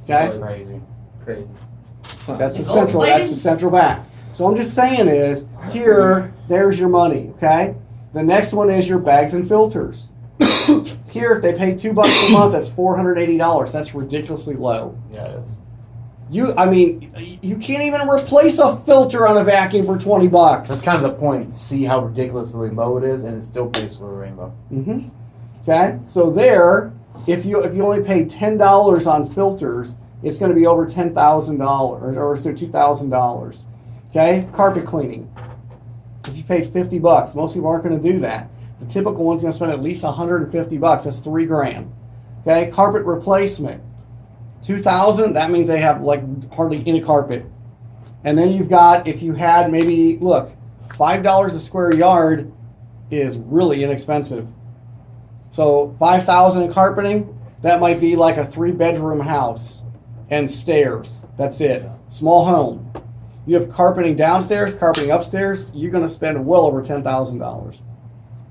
Okay? Crazy. That's the central vac. So I'm just saying is, there's your money, okay? The next one is your bags and filters. Here, if they pay $2 a month, that's $480. That's ridiculously low. Yeah, it is. You can't even replace a filter on a vacuum for $20. That's kind of the point. See how ridiculously low it is, and it still pays for a rainbow. Mm-hmm. Okay, so there, if you only pay $10 on filters, it's going to be over $10,000 or so $2,000. Okay, carpet cleaning. If you paid $50, most people aren't going to do that. The typical one's going to spend at least $150. That's $3,000. Okay, carpet replacement. $2,000. That means they have like hardly any carpet. And then you've got, if you had maybe, look, $5 a square yard is really inexpensive. So $5,000 in carpeting, that might be like a 3-bedroom house and stairs. That's it. Small home. You have carpeting downstairs, carpeting upstairs, you're going to spend well over $10,000.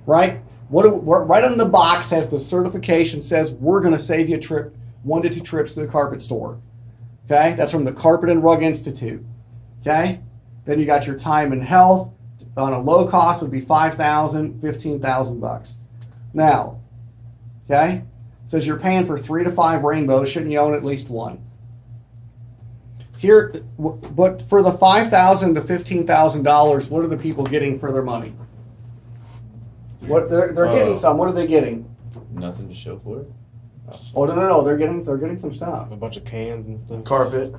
Right? Right on the box has the certification says we're going to save you a trip, 1 to 2 trips to the carpet store. Okay? That's from the Carpet and Rug Institute. Okay? Then you got your time and health. On a low cost would be $5,000, $15,000. Now, okay? It says you're paying for 3 to 5 rainbows. Shouldn't you own at least one? Here, but for the $5,000 to $15,000, what are the people getting for their money? What they're getting some. What are they getting? Nothing to show for it. Oh no! They're getting some stuff. A bunch of cans and stuff. Carpet.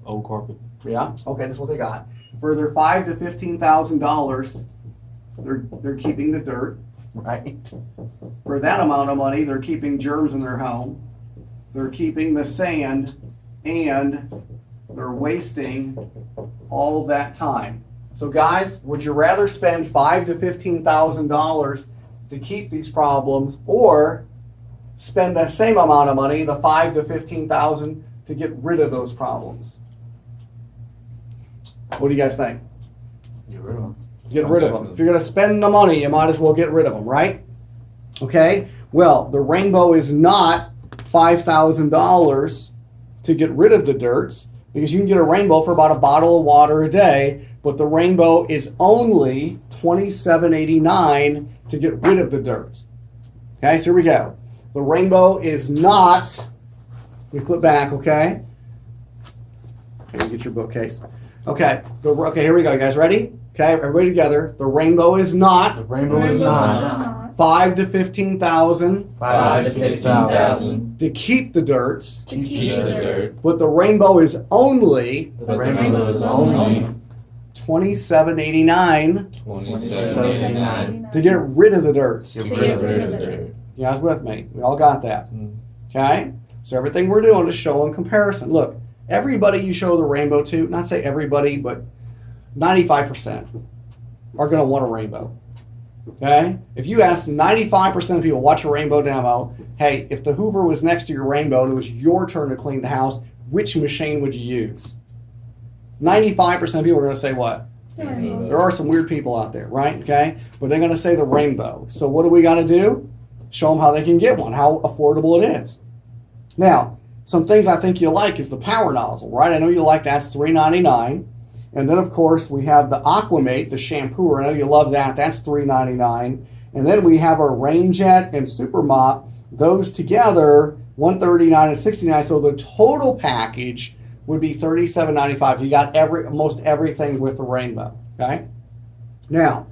Old carpet. Yeah. Okay, that's what they got. For their $5,000 to $15,000, they're keeping the dirt. Right. For that amount of money, they're keeping germs in their home. They're keeping the sand, and they're wasting all that time. So guys, would you rather spend $5,000 to $15,000 to keep these problems, or spend the same amount of money, the $5,000 to $15,000, to get rid of those problems? What do you guys think? Get rid of them. Get rid of them. If you're going to spend the money, you might as well get rid of them, right? Okay. Well, the rainbow is not $5,000 to get rid of the dirts, because you can get a rainbow for about a bottle of water a day, but the rainbow is only $27.89 to get rid of the dirt. Okay, so here we go. The rainbow is not, let me flip back, okay? Okay, get your bookcase. Okay, here we go, you guys ready? Okay, everybody together. The rainbow is not. The rainbow is not. $5,000 to $15,000. $5,000 to $15,000. To keep the dirts. To keep the dirt. But the rainbow is only. The rainbow is only $27.89 $27.89 to get rid of the dirt. to get rid of the dirt. You guys with me? We all got that. Okay? So everything we're doing is showing comparison. Look, everybody you show the rainbow to, not say everybody, but 95% are going to want a rainbow. Okay? If you ask 95% of people, watch a rainbow demo, hey, if the Hoover was next to your rainbow and it was your turn to clean the house, which machine would you use? 95% of people are going to say what? There are some weird people out there, right? Okay? But they're going to say the rainbow. So what do we got to do? Show them how they can get one, how affordable it is. Now, some things I think you like is the power nozzle, right? I know you like that. It's $3.99. And then, of course, we have the Aquamate, the shampoo. I know you love that. That's $3.99. And then we have our Rain Jet and Super Mop. Those together, $139 and $69. So the total package would be $37.95. You got almost everything with the rainbow. Okay? Now,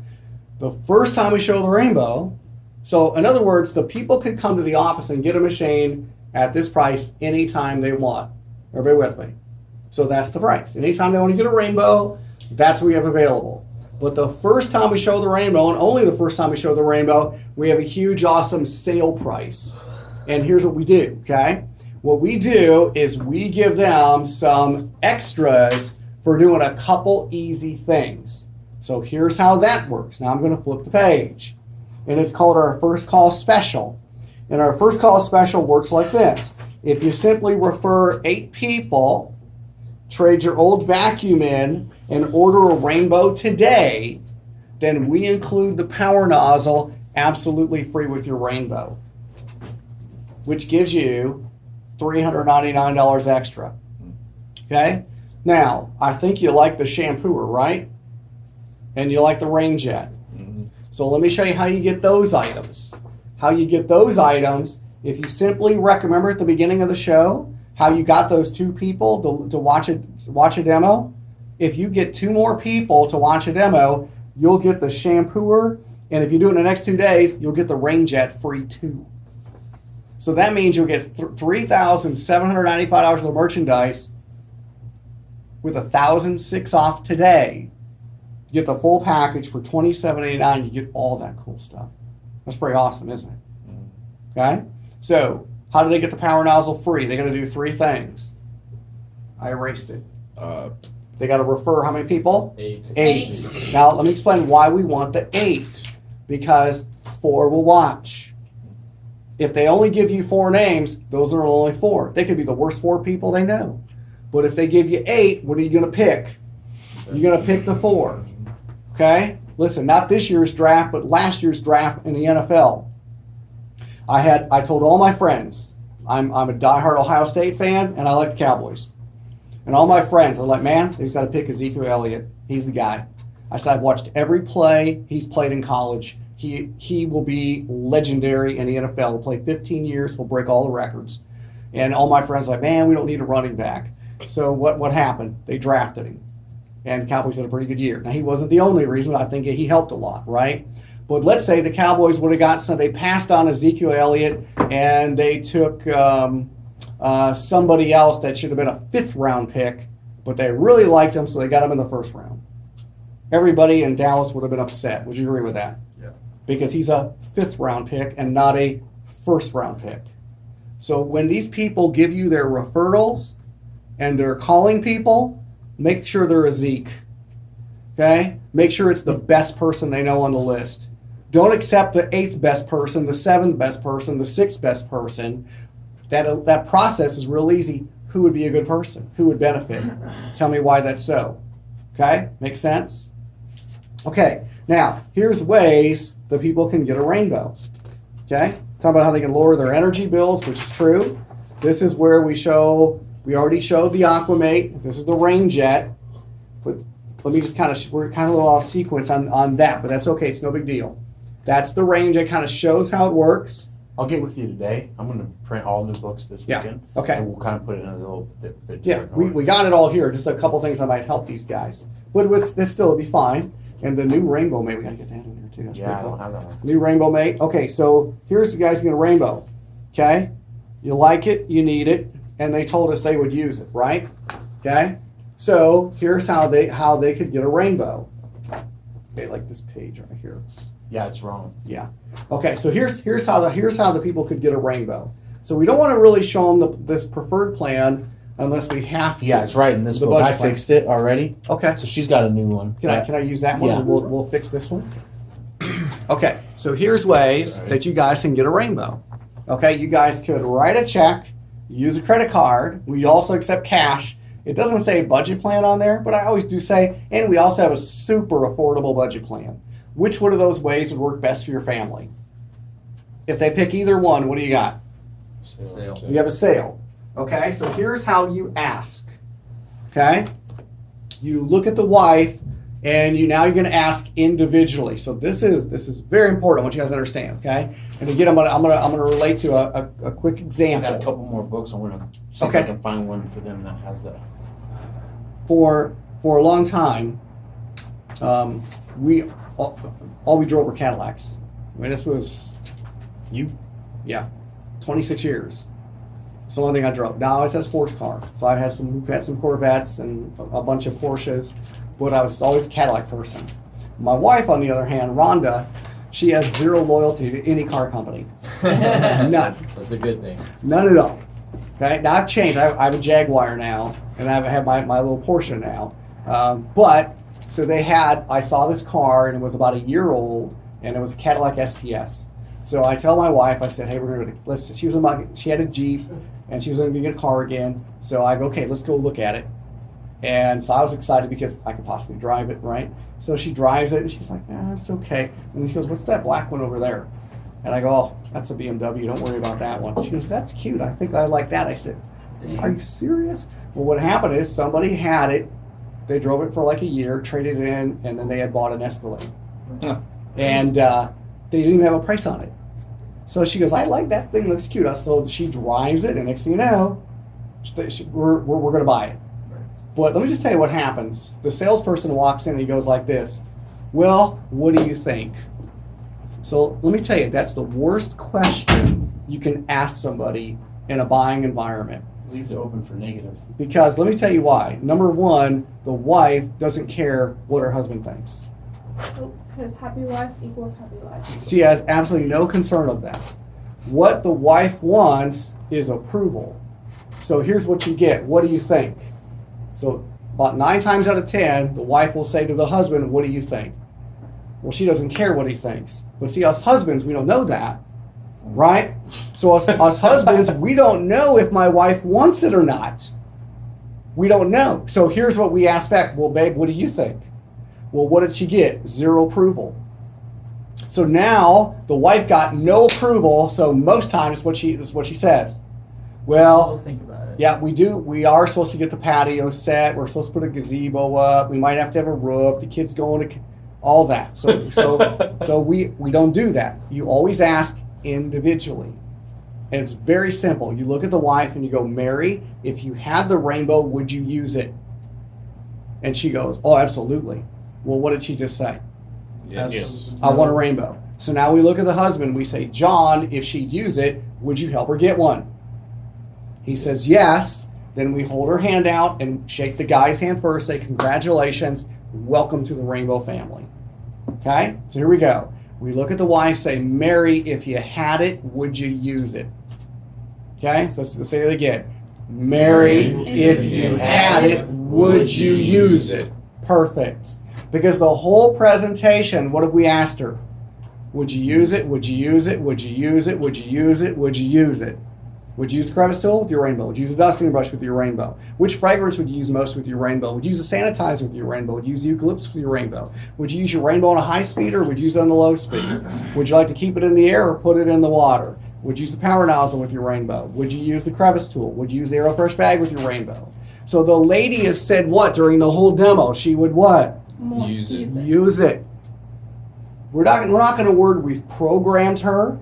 the first time we show the rainbow, so in other words, the people could come to the office and get a machine at this price anytime they want. Everybody with me? So that's the price. Anytime they want to get a rainbow, that's what we have available. But the first time we show the rainbow, and only the first time we show the rainbow, we have a huge, awesome sale price. And here's what we do, okay? What we do is we give them some extras for doing a couple easy things. So here's how that works. Now I'm going to flip the page. And it's called our First Call Special. And our First Call Special works like this. If you simply refer 8 people, trade your old vacuum in, and order a rainbow today, then we include the power nozzle absolutely free with your rainbow, which gives you $399 extra. Okay? Now, I think you like the shampooer, right? And you like the rain jet. So let me show you how you get those items. How you get those items, if you simply remember at the beginning of the show, how you got those 2 people to watch a demo. If you get 2 more people to watch a demo, you'll get the shampooer, and if you do it in the next 2 days, you'll get the rain jet free too. So that means you'll get $3,795 of merchandise with $1,006 off today. You get the full package for $27.89. You get all that cool stuff. That's pretty awesome, isn't it? Okay? So, how do they get the power nozzle free? They're going to do 3 things. I erased it. They got to refer how many people? 8. Now, let me explain why we want the 8. Because 4 will watch. If they only give you 4 names, those are only 4. They could be the worst 4 people they know. But if they give you 8, what are you going to pick? You're going to pick the 4. Okay? Listen, not this year's draft, but last year's draft in the NFL. I told all my friends, I'm a diehard Ohio State fan, and I like the Cowboys. And all my friends are like, man, they just got to pick Ezekiel Elliott. He's the guy. I said, I've watched every play he's played in college. He will be legendary in the NFL. He'll play 15 years. He'll break all the records. And all my friends are like, man, we don't need a running back. So what happened? They drafted him. And Cowboys had a pretty good year. Now, he wasn't the only reason. I think he helped a lot, right? But let's say the Cowboys would have got some. They passed on Ezekiel Elliott, and they took somebody else that should have been a 5th-round pick, but they really liked him, so they got him in the 1st round. Everybody in Dallas would have been upset. Would you agree with that? Yeah. Because he's a 5th-round pick and not a 1st-round pick. So when these people give you their referrals and they're calling people, make sure they're a Zeke. Okay? Make sure it's the best person they know on the list. Don't accept the 8th best person, the 7th best person, the 6th best person. That process is real easy. Who would be a good person? Who would benefit? Tell me why that's so. Okay? Make sense? Okay. Now, here's ways the people can get a rainbow. Okay? Talk about how they can lower their energy bills, which is true. This is where we already showed the Aquamate. This is the rain jet. But let me just we're kind of a little off sequence on that, but that's okay. It's no big deal. That's the rain jet. Kind of shows how it works. I'll get with you today. I'm going to print all new books this weekend. Okay. And we'll kind of put it in a little bit Yeah, different we order. got it all here. Just a couple things that might help these guys. But this still will be fine. And the new rainbow mate, we got to get that in there too. That's Yeah, pretty I cool. don't have that one. New rainbow mate. Okay, so here's the guys who get a rainbow. Okay? You like it, you need it, and they told us they would use it, right? Okay? So here's how they could get a rainbow. Okay, like this page right here. Yeah, it's wrong. Yeah. Okay, so here's how the people could get a rainbow. So we don't want to really show them this preferred plan unless we have to. Yeah, it's right in this The book. I budget plan. fixed it already. Okay. So she's got a new one. Can I use that one? Yeah. We'll fix this one. Okay, so here's ways that you guys can get a rainbow. Okay, you guys could write a check, use a credit card. We also accept cash. It doesn't say budget plan on there, but I always do say, and we also have a super affordable budget plan. Which one of those ways would work best for your family? If they pick either one, what do you got? Sale. You have a sale. Okay, so here's how you ask. Okay, you look at the wife, and you're going to ask individually. So this is very important. I want you guys to understand. Okay, and again, I'm gonna relate to a quick I example. got a couple more books. I'm going to see if Okay. I can find one for them that has that. For a long time, we drove were Cadillacs. I mean, this was You? yeah, 26 years. It's the only thing I drove. Now I always had a sports car. So we've had some Corvettes and a bunch of Porsches, but I was always a Cadillac person. My wife, on the other hand, Rhonda, she has zero loyalty to any car company. None. That's a good thing. None at all. Okay, now I've changed. I have a Jaguar now, and I have my little Porsche now. I saw this car, and it was about a year old, and it was a Cadillac STS. So I tell my wife, I said, hey, she had a Jeep, and she was going to get a car again. So I go, okay, let's go look at it. And so I was excited because I could possibly drive it, right? So she drives it, and she's like, it's okay. And she goes, what's that black one over there? And I go, oh, that's a BMW. Don't worry about that one. She goes, that's cute. I think I like that. I said, are you serious? Well, what happened is somebody had it. They drove it for like a year, traded it in, and then they had bought an Escalade. Huh. And they didn't even have a price on it. So she goes, I like that thing. Looks cute. So she drives it, and next thing you know, we're going to buy it. But let me just tell you what happens. The salesperson walks in and he goes like this, well, what do you think? So let me tell you, that's the worst question you can ask somebody in a buying environment. Leaves it open for negative. Because let me tell you why. Number one, the wife doesn't care what her husband thinks. Because happy wife equals happy life. She has absolutely no concern of that. What the wife wants is approval. So here's what you get. What do you think? So about 9 times out of 10, the wife will say to the husband, what do you think? Well, she doesn't care what he thinks. But see, us husbands, we don't know that, right? So us husbands, we don't know if my wife wants it or not. We don't know. So here's what we ask back. Well, babe, what do you think? Well, what did she get? 0 approval. So now the wife got no approval. So most times what she says. Well, We'll think about it. yeah, we do. We are supposed to get the patio set. We're supposed to put a gazebo up. We might have to have a roof. The kids going to all that. So we don't do that. You always ask individually. And it's very simple. You look at the wife and you go, Mary, if you had the rainbow, would you use it? And she goes, oh, absolutely. Well, what did she just say? Yes. I want a rainbow. So now we look at the husband. We say, John, if she'd use it, would you help her get one? He says, yes. Then we hold her hand out and shake the guy's hand first, say, congratulations, welcome to the rainbow family. Okay? So here we go. We look at the wife, say, Mary, if you had it, would you use it? Okay? So let's say it again. Mary, if you had it, would you use it? Perfect. Because the whole presentation, what have we asked her? Would you use it? Would you use it? Would you use it? Would you use it? Would you use it? Would you use a crevice tool with your rainbow? Would you use a dusting brush with your rainbow? Which fragrance would you use most with your rainbow? Would you use a sanitizer with your rainbow? Would you use eucalyptus with your rainbow? Would you use your rainbow on a high speed or would you use it on the low speed? Would you like to keep it in the air or put it in the water? Would you use the power nozzle with your rainbow? Would you use the crevice tool? Would you use the AeroFresh bag with your rainbow? So the lady has said what during the whole demo? She would what? Use it. Use it. We're not going to word we've programmed her,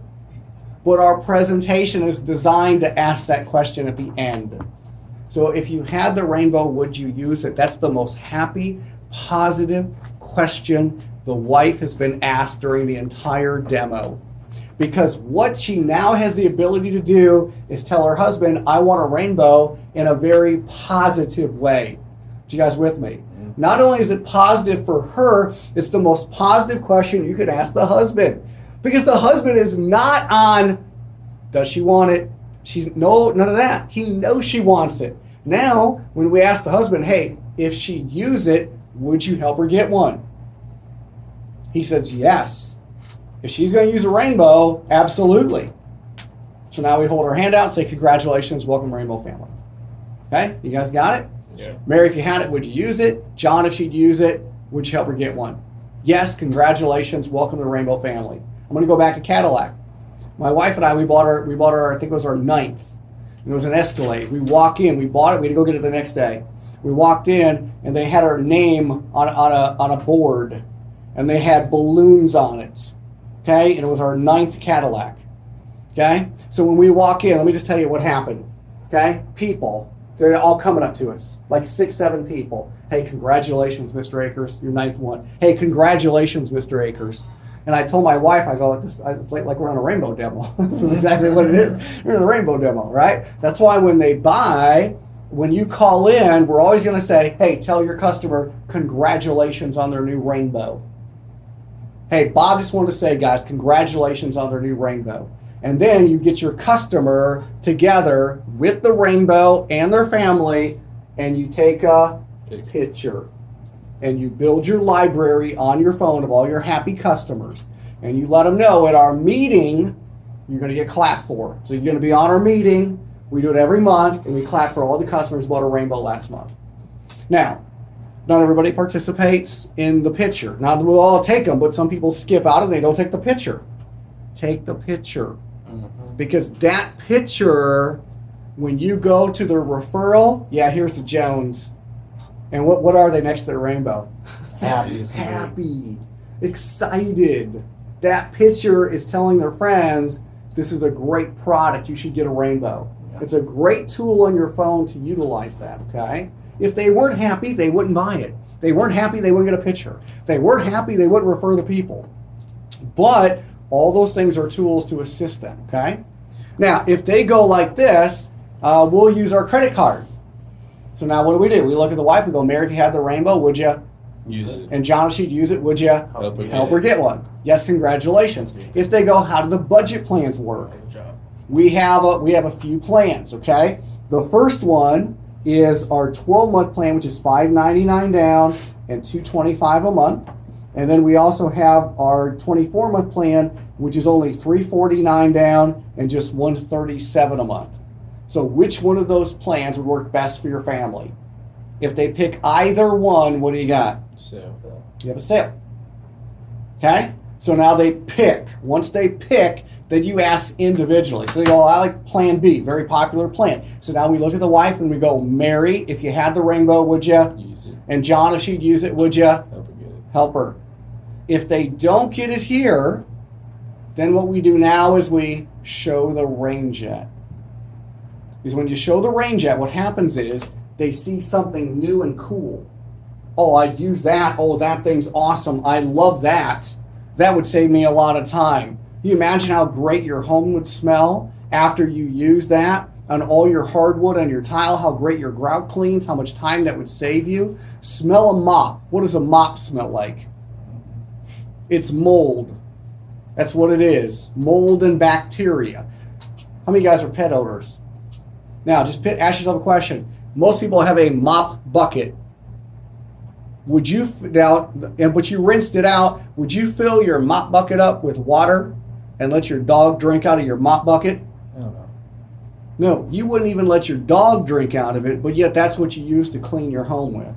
but our presentation is designed to ask that question at the end. So if you had the rainbow, would you use it? That's the most happy, positive question the wife has been asked during the entire demo. Because what she now has the ability to do is tell her husband, I want a rainbow, in a very positive way. You guys with me? Not only is it positive for her, it's the most positive question you could ask the husband. Because the husband is not on, does she want it? No, none of that. He knows she wants it. Now, when we ask the husband, hey, if she'd use it, would you help her get one? He says, yes. If she's going to use a rainbow, absolutely. So now we hold our hand out and say, congratulations, welcome Rainbow family. Okay, you guys got it? Yeah. Mary, if you had it, would you use it? John, if she'd use it, would you help her get one? Yes, congratulations, welcome to the Rainbow family. I'm going to go back to Cadillac. My wife and I, we bought our, I think it was our 9th. And it was an Escalade. We walk in, we bought it, we had to go get it the next day. We walked in, and they had our name on a board, and they had balloons on it. Okay, and it was our 9th Cadillac. Okay, so when we walk in, let me just tell you what happened. Okay, people, they're all coming up to us, like 6, 7 people. Hey, congratulations, Mr. Akers, your 9th one. Hey, congratulations, Mr. Akers. And I told my wife, I go, it's like we're on a rainbow demo. This is exactly what it is. We're in a rainbow demo, right? That's why when they buy, when you call in, we're always going to say, hey, tell your customer congratulations on their new rainbow. Hey, Bob just wanted to say, guys, congratulations on their new rainbow. And then you get your customer together with the rainbow and their family, and you take a picture. And you build your library on your phone of all your happy customers. And you let them know at our meeting, you're going to get clapped for. So you're going to be on our meeting. We do it every month, and we clap for all the customers who bought a rainbow last month. Now, not everybody participates in the picture. Not we'll all take them, but some people skip out and they don't take the picture. take the picture. Mhm. Because that picture, when you go to the referral, yeah, here's the Jones. And what are they next to the rainbow? Happy as can be. Happy, excited. That picture is telling their friends, this is a great product, you should get a rainbow. Yeah. It's a great tool on your phone to utilize that, okay? If they weren't happy, they wouldn't buy it. They weren't happy, they wouldn't get a picture. They weren't happy, they wouldn't refer the people. But all those things are tools to assist them, okay? Now, if they go like this, we'll use our credit card. So now what do? We look at the wife and go, Mary, if you had the rainbow, would you? Use it. And John, if she'd use it, would you? Help her Help her get one. Yes, congratulations. If they go, how do the budget plans work? Good job. We have a few plans, okay? The first one is our 12-month plan, which is $599 down and $225 a month. And then we also have our 24-month plan, which is only $349 down and just $137 a month. So which one of those plans would work best for your family? If they pick either one, what do you got? So, You have a sale. Okay? So now they pick. Once they pick, then you ask individually. So they go, I like plan B, very popular plan. So now we look at the wife and we go, Mary, if you had the rainbow, would you? use it. And John, if she'd use it, would you? Help her get it. Help her. If they don't get it here, then what we do now is we show the rain jet. Because when you show the rain jet, what happens is they see something new and cool. Oh, I'd use that. Oh, that thing's awesome. I love that. That would save me a lot of time. Can you imagine how great your home would smell after you use that on all your hardwood and your tile, how great your grout cleans, how much time that would save you? Smell a mop. What does a mop smell like? It's mold. That's what it is. Mold and bacteria. How many of you guys are pet owners? Now, just ask yourself a question. Most people have a mop bucket. Would you but you rinsed it out? Would you fill your mop bucket up with water and let your dog drink out of your mop bucket? I don't know. No, you wouldn't even let your dog drink out of it, but yet that's what you use to clean your home with.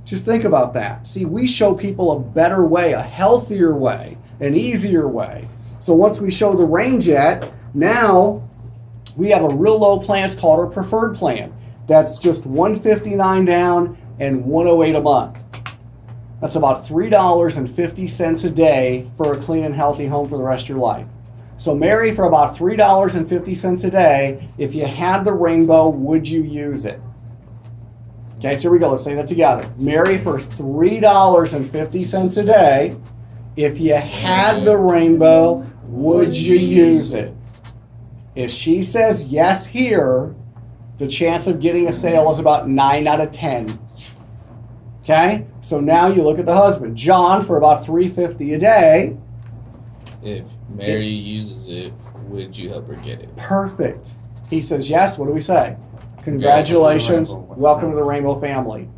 Just think about that. See, we show people a better way, a healthier way, an easier way. So once we show the rain jet, now we have a real low plan. It's called our preferred plan. That's just $159 down and $108 a month. That's about $3.50 a day for a clean and healthy home for the rest of your life. So Mary, for about $3.50 a day, if you had the rainbow, would you use it? Okay, so here we go. Let's say that together. Mary, for $3.50 a day, if you had the rainbow, would you use it? If she says yes here, the chance of getting a sale is about 9 out of 10. Okay, so now you look at the husband. John, for about $3.50 a day. If Mary uses it, would you help her get it? Perfect. He says yes. What do we say? Congratulations. Rainbow. Welcome to the Rainbow family.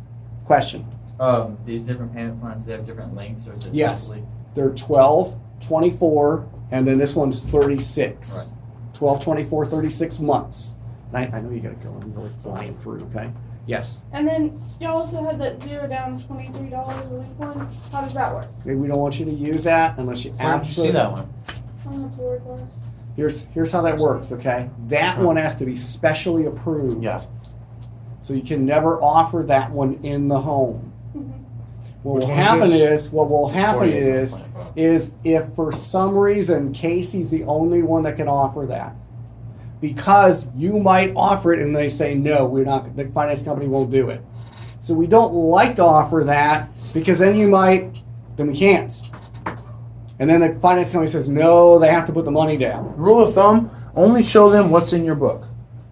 Question. These different payment plans, they have different lengths, or is it Yes. simply? They're 12, 24, and then this one's 36. Right. 12, 24, 36 months. And I know you got to go. I'm really flying through, okay? Yes. And then you also had that $0 down $23 a week one. How does that work? Okay, we don't want you to use that unless you Where did you see absolutely. that one? How much work was? Here's how that works, okay? That one has to be specially approved. Yeah. So you can never offer that one in the home. Mhm. What Which will one happen is this? is, what will happen 48 is, month plan. is if for some reason Casey's the only one that can offer that, because you might offer it and they say no, we're not. The finance company won't do it. So we don't like to offer that because then we can't. And then the finance company says no, they have to put the money down. Rule of thumb: only show them what's in your book.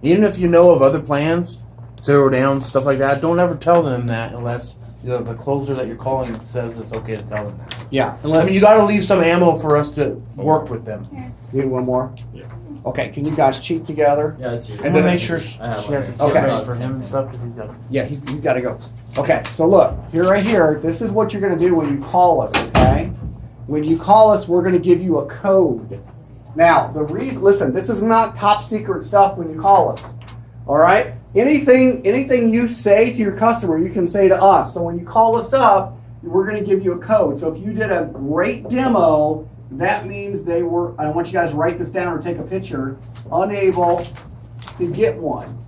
Even if you know of other plans, 0 down, stuff like that, don't ever tell them that unless the closer that you're calling says it's okay to tell them that. Yeah, I unless mean, you got to leave some ammo for us to work with them. you need one more. Yeah. Okay, can you guys cheat together? Yeah, it's yours. And then make sure she I have has one. it Okay. ready for him and stuff because he's got. Yeah, he's got to go. Okay, so look, right here, this is what you're going to do when you call us, okay? When you call us, we're going to give you a code. Now, listen, this is not top secret stuff when you call us, all right? Anything you say to your customer, you can say to us. So when you call us up, we're going to give you a code. So if you did a great demo that means they were, I want you guys to write this down or take a picture, unable to get one.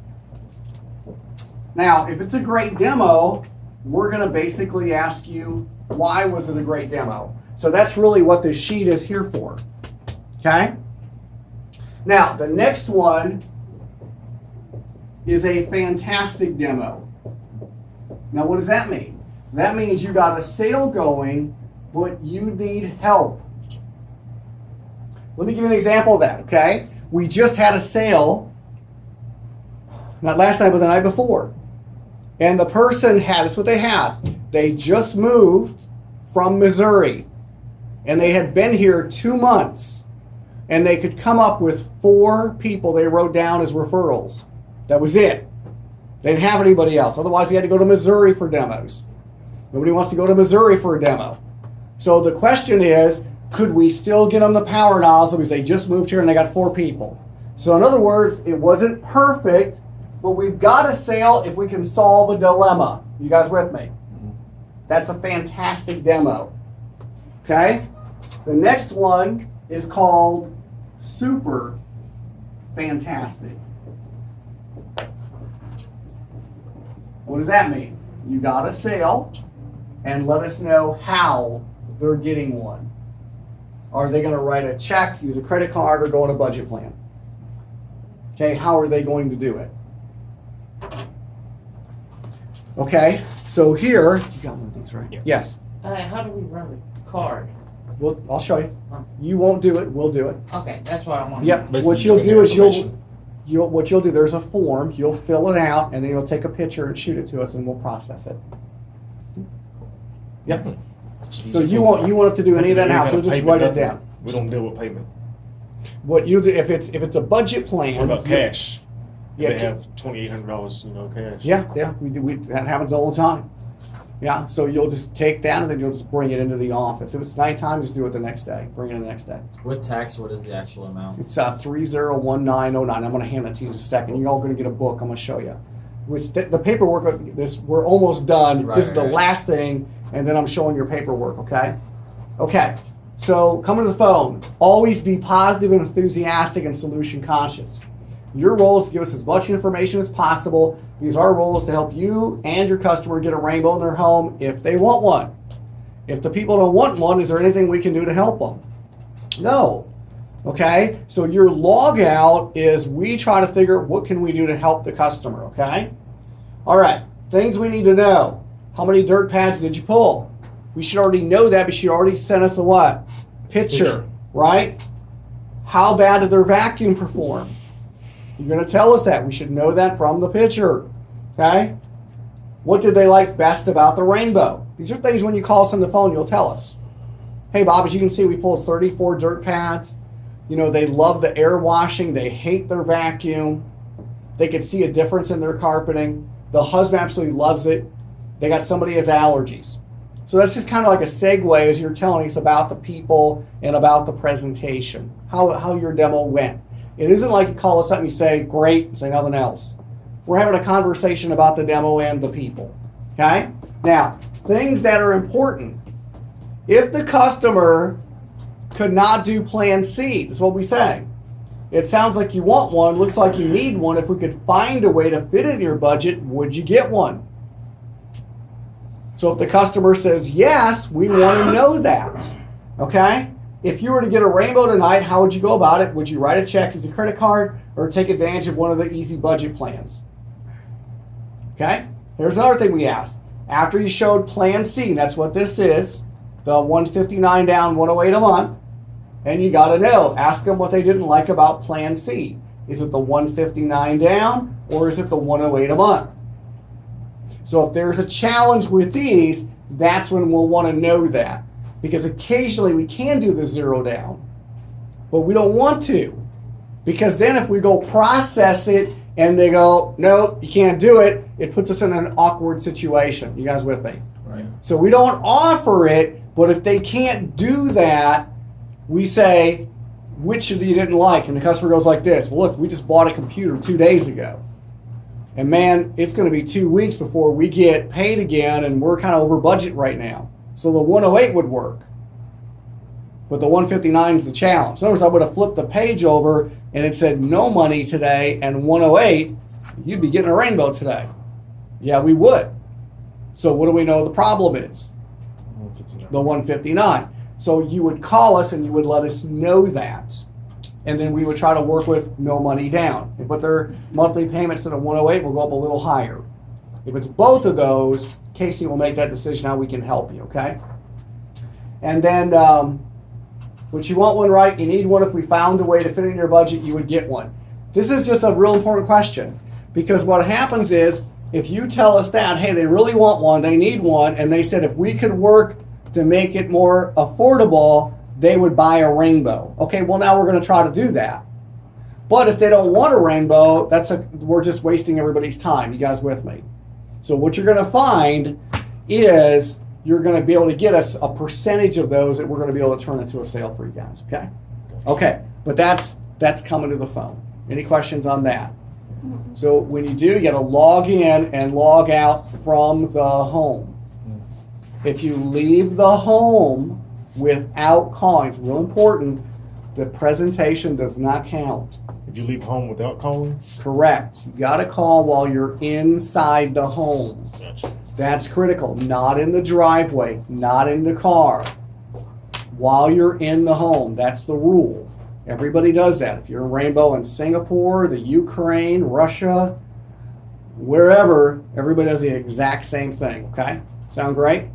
Now, if it's a great demo, we're going to basically ask you, why was it a great demo? So that's really what this sheet is here for. Okay? Now, the next one is a fantastic demo. Now, what does that mean? That means you got a sale going, but you need help. Let me give you an example of that, okay? We just had a sale, not last night, but the night before. And the person had, that's what they had. They just moved from Missouri. And they had been here 2 months. And they could come up with 4 people they wrote down as referrals. That was it. They didn't have anybody else. Otherwise, we had to go to Missouri for demos. Nobody wants to go to Missouri for a demo. So the question is, could we still get them the power nozzle because they just moved here and they got 4 people? So in other words, it wasn't perfect, but we've got a sale if we can solve a dilemma. You guys with me? That's a fantastic demo. Okay? The next one is called super fantastic. What does that mean? You got a sale, and let us know how they're getting one. Are they going to write a check, use a credit card, or go on a budget plan? Okay, how are they going to do it? Okay, so here, you got one of these, right? Yeah. Yes. How do we run the card? Well, I'll show you. You won't do it, we'll do it. Okay, that's what I want. Yep, Basically, what you'll you do put is in information. what you'll do, there's a form, you'll fill it out, and then you'll take a picture and shoot it to us, and we'll process it. Yep. So you won't have to do any of that now, so you'll just write it down. We don't deal with payment. What you do, if it's a budget plan. What about cash? Yeah, They have $2,800, cash. Yeah, that happens all the time. Yeah, so you'll just take that and then you'll just bring it into the office. If it's nighttime, just do it the next day. Bring it in the next day. With tax, what is the actual amount? It's 301909. I'm going to hand that to you in just a second. You're all going to get a book. I'm going to show you. The paperwork, we're almost done. Right, This is the right. last thing, and then I'm showing your paperwork, okay? Okay, so coming to the phone. Always be positive and enthusiastic and solution conscious. Your role is to give us as much information as possible because our role is to help you and your customer get a rainbow in their home if they want one. If the people don't want one, is there anything we can do to help them? No. Okay? So your log out is we try to figure what can we do to help the customer, okay? All right. Things we need to know. How many dirt pads did you pull? We should already know that, but she already sent us a what? Picture, right? How bad did their vacuum perform? You're going to tell us that. We should know that from the picture. Okay? What did they like best about the rainbow? These are things when you call us on the phone, you'll tell us. Hey, Bob, as you can see, we pulled 34 dirt pads. You know, they love the air washing. They hate their vacuum. They could see a difference in their carpeting. The husband absolutely loves it. They got somebody has allergies. So that's just kind of like a segue as you're telling us about the people and about the presentation, how your demo went. It isn't like you call us up and you say, great, and say nothing else. We're having a conversation about the demo and the people. Okay? Now, things that are important. If the customer could not do plan C, that's what we say. It sounds like you want one, looks like you need one. If we could find a way to fit it in your budget, would you get one? So if the customer says yes, we want to know that. Okay? If you were to get a rainbow tonight, how would you go about it? Would you write a check, use a credit card, or take advantage of one of the easy budget plans? Okay? Here's another thing we asked. After you showed Plan C, that's what this is, the $159 down, $108 a month, and you got to know, ask them what they didn't like about Plan C. Is it the $159 down, or is it the $108 a month? So if there's a challenge with these, that's when we'll want to know that. Because occasionally we can do the 0 down, but we don't want to. Because then if we go process it and they go, nope, you can't do it, it puts us in an awkward situation. You guys with me? Right. So we don't offer it, but if they can't do that, we say, which of you didn't like? And the customer goes like this, well, look, we just bought a computer 2 days ago. And man, it's going to be 2 weeks before we get paid again, and we're kind of over budget right now. So the 108 would work. but the 159 is the challenge. In other words, I would have flipped the page over and it said no money today and 108, you'd be getting a rainbow today. Yeah, we would. So what do we know the problem is? The 159. So you would call us and you would let us know that. And then we would try to work with no money down. But their monthly payments at a 108 will go up a little higher. If it's both of those, Casey will make that decision how we can help you, okay? And then, but you want one, right? You need one. If we found a way to fit it in your budget, you would get one. This is just a real important question, because what happens is if you tell us that, hey, they really want one, they need one, and they said if we could work to make it more affordable, they would buy a rainbow. Okay, well now we're going to try to do that. But if they don't want a rainbow, we're just wasting everybody's time. You guys with me? So what you're going to find is you're going to be able to get us a percentage of those that we're going to be able to turn into a sale for you guys. Okay? Okay, but that's coming to the phone. Any questions on that? So when you do, you got to log in and log out from the home. If you leave the home without calling, it's real important, the presentation does not count. If you leave home without calling? Correct. You got to call while you're inside the home. Gotcha. That's critical. Not in the driveway, not in the car. While you're in the home, that's the rule. Everybody does that. If you're a rainbow in Singapore, the Ukraine, Russia, wherever, everybody does the exact same thing, okay? Sound great?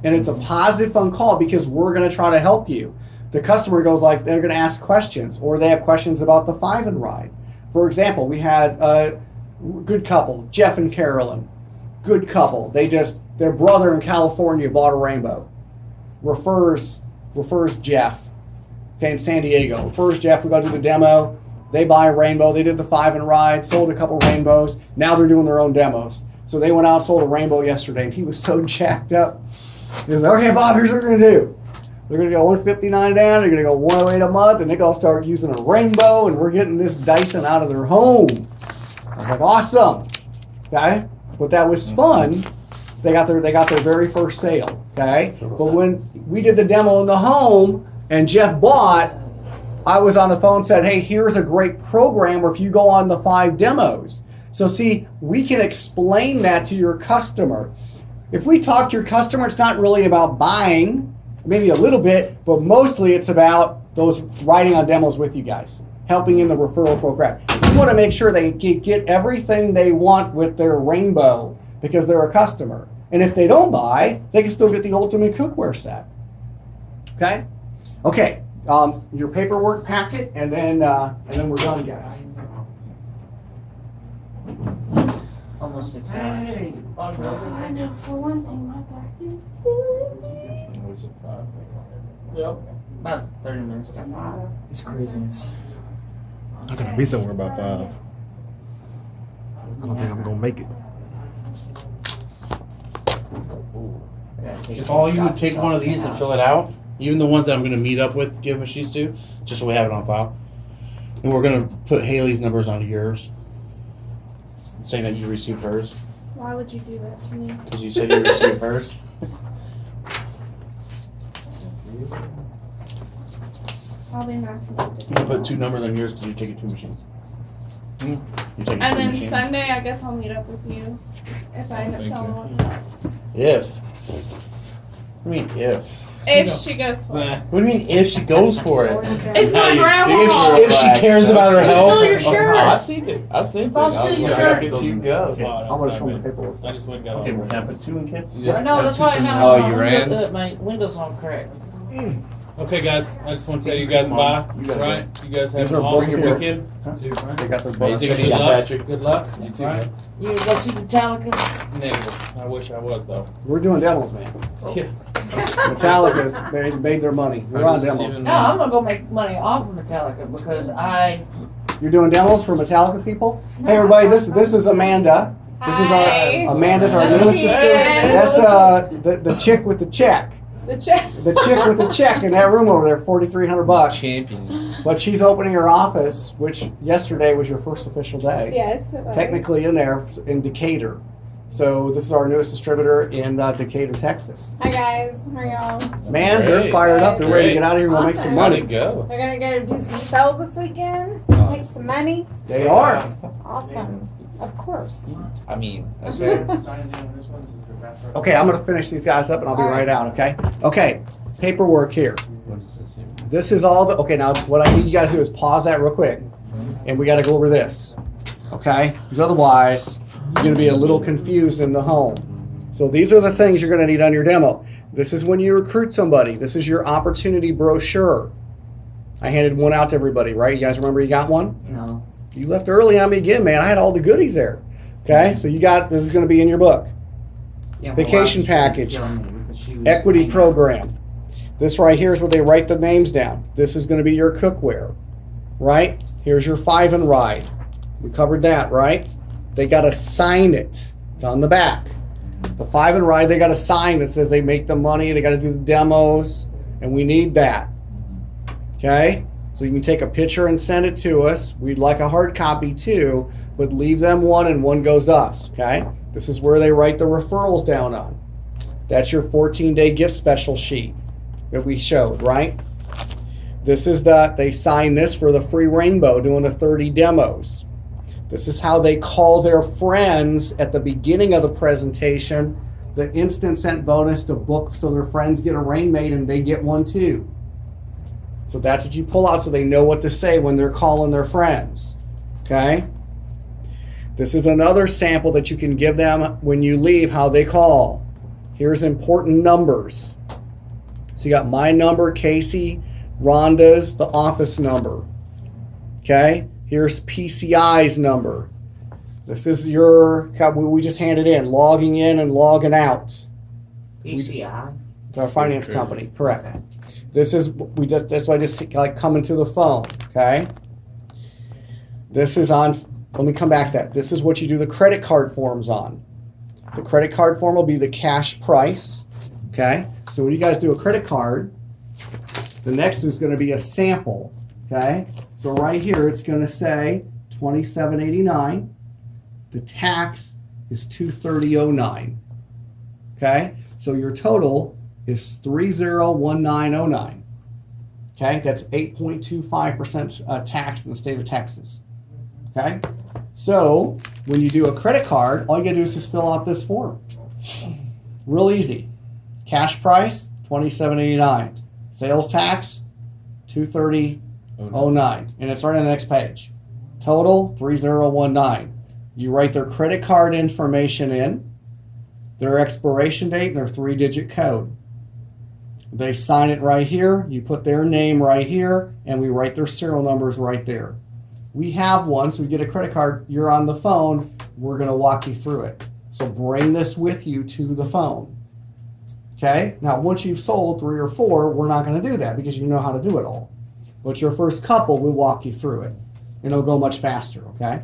And it's a positive phone call because we're going to try to help you. The customer goes like, they're going to ask questions, or they have questions about the 5 and ride. For example, we had a good couple, Jeff and Carolyn. Good couple. Their brother in California bought a rainbow. Refers Jeff. Okay, in San Diego. Refers Jeff, we go do the demo. They buy a rainbow. They did the 5 and ride, sold a couple rainbows. Now they're doing their own demos. So they went out and sold a rainbow yesterday, and he was so jacked up. He was like, okay, Bob, here's what we're going to do. They're going to go 159 down, they're going to go 108 a month, and they're going to start using a rainbow, and we're getting this Dyson out of their home. I was like, awesome. Okay? But that was fun. They got their very first sale. Okay? But when we did the demo in the home and Jeff bought, I was on the phone and said, hey, here's a great program where if you go on the 5 demos. So see, we can explain that to your customer. If we talk to your customer, it's not really about buying, maybe a little bit, but mostly it's about those riding on demos with you guys, helping in the referral program. You want to make sure they get everything they want with their rainbow because they're a customer. And if they don't buy, they can still get the ultimate cookware set. Okay? Okay. Your paperwork packet, and then we're done, guys. Almost 6 hours. Hey. I know for one thing, my back is killing me. Was it 5? Yep. About 30 minutes to 5. It's craziness. I'm going to be somewhere about 5. I don't think I'm going to make it. If all you would take one of these and fill it out, even the ones that I'm going to meet up with, give my sheets to, just so we have it on file. And we're going to put Haley's numbers onto yours, saying that you received hers, Why would you do that to me? because you said you received hers. I'll be messing up. You can put 2 numbers on yours because you're taking 2 machines. You're taking And 2 then machines. Sunday, I guess I'll meet up with you if I end up Thank selling you. one. If. I mean, if. If she goes for it. What do you mean if she goes for it? It's my grandma. If she cares about her health. Stole your shirt. I seen it. I seen it. Bob, I steal was your like, shirt. I get you go. I'm going to show them the paperwork. I just went and got Okay, all we're going to put 2 in kids? Yeah. No, that's why I have Oh, my you ran? my windows on correct. Okay, guys, I just want to tell you guys bye. You gotta Right? You guys have These an are awesome books here. weekend. They got their Hey, books. take it Good easy, luck. Patrick. Good luck. You too, Right? man. You go see Metallica? Negative. I wish I was though. We're doing demos, man. Yeah. Metallica's made their money. We're on demos. No, I'm gonna go make money off of Metallica because You're doing demos for Metallica people? Hey, everybody, this is Amanda. This is Hi. Amanda's our newest Hey. student. That's the chick with the check. The check. The chick with the check in that room over there, $4,300. Champion. But she's opening her office, which yesterday was your first official day. Yes. It was. Technically in there in Decatur. So this is our newest distributor in Decatur, Texas. Hi guys, how are y'all? Man, they're Great. fired up. They're ready to Great. get out of here and make some How'd it money. go? They're gonna go do some sales this weekend, take some money. They are. Awesome, of course. I mean, that's Okay, I'm going to finish these guys up and I'll be right out, okay? Okay, paperwork here. what is this here? This is all the, okay, now what I need you guys to do is pause that real quick. And we got to go over this, okay? Because otherwise, you're going to be a little confused in the home. So these are the things you're going to need on your demo. This is when you recruit somebody. This is your opportunity brochure. I handed one out to everybody, right? You guys remember you got one? No. You left early on me again, man. I had all the goodies there. Okay, so you got, this is going to be in your book. Yeah, Vacation well, package. killing me with the shoes. Equity program. This right here is where they write the names down. This is going to be your cookware, right? Here's your 5 and ride. We covered that, right? They got to sign it. It's on the back. The 5 and ride, they got to sign that says they make the money. They got to do the demos, and we need that. Okay? So you can take a picture and send it to us. We'd like a hard copy too, but leave them one and one goes to us. Okay? This is where they write the referrals down on. That's your 14-day gift special sheet that we showed, right? This is they sign this for the free rainbow doing the 30 demos. This is how they call their friends at the beginning of the presentation, the instant sent bonus to book so their friends get a rainmate and they get one too. So that's what you pull out so they know what to say when they're calling their friends. Okay? This is another sample that you can give them when you leave, how they call. Here's important numbers. So you got my number, Casey, Rhonda's, the office number. Okay? Here's PCI's number. This is your, we just handed in, logging in and logging out. PCI. It's our finance company, correct. This is, that's why I just like coming to the phone, okay? This is on, let me come back to that. This is what you do the credit card forms on. The credit card form will be the cash price, okay? So when you guys do a credit card, the next is gonna be a sample, okay? So right here, it's gonna say $27.89. The tax is $230.09, okay? So your total is 301909. Okay, that's 8.25% tax in the state of Texas. Okay, so when you do a credit card, all you gotta do is just fill out this form. Real easy. Cash price $27.89. Sales tax $230.09, and it's right on the next page. Total 3019. You write their credit card information in, their expiration date, and their 3-digit code. They sign it right here, you put their name right here, and we write their serial numbers right there. We have one, so we get a credit card, you're on the phone, we're gonna walk you through it. So bring this with you to the phone. Okay, now once you've sold 3 or 4, we're not gonna do that because you know how to do it all. But your first couple, we'll walk you through it. And it'll go much faster, okay?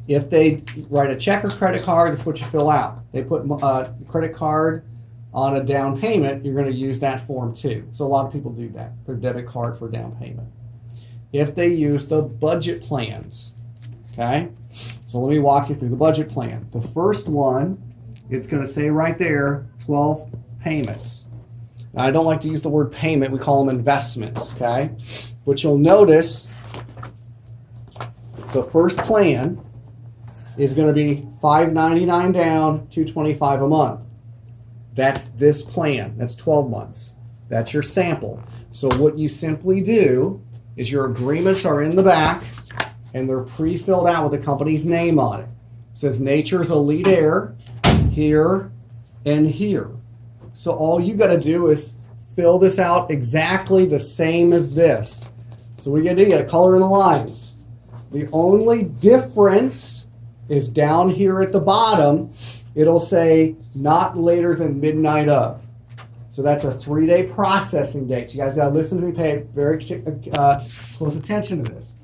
If they write a check or credit card, that's what you fill out. They put a credit card on a down payment, you're going to use that form too. So a lot of people do that, their debit card for down payment. If they use the budget plans, okay? So let me walk you through the budget plan. The first one, it's going to say right there, 12 payments. Now, I don't like to use the word payment, we call them investments, okay? But you'll notice the first plan is going to be $599 down, $225 a month. That's this plan. That's 12 months. That's your sample. So what you simply do is your agreements are in the back and they're pre-filled out with the company's name on it. It says Nature's Elite Air here and here. So all you got to do is fill this out exactly the same as this. So what you got to do, you got to color in the lines. The only difference is down here at the bottom, it'll say not later than midnight of. So that's a 3-day processing date. So you guys gotta listen to me, pay very close attention to this.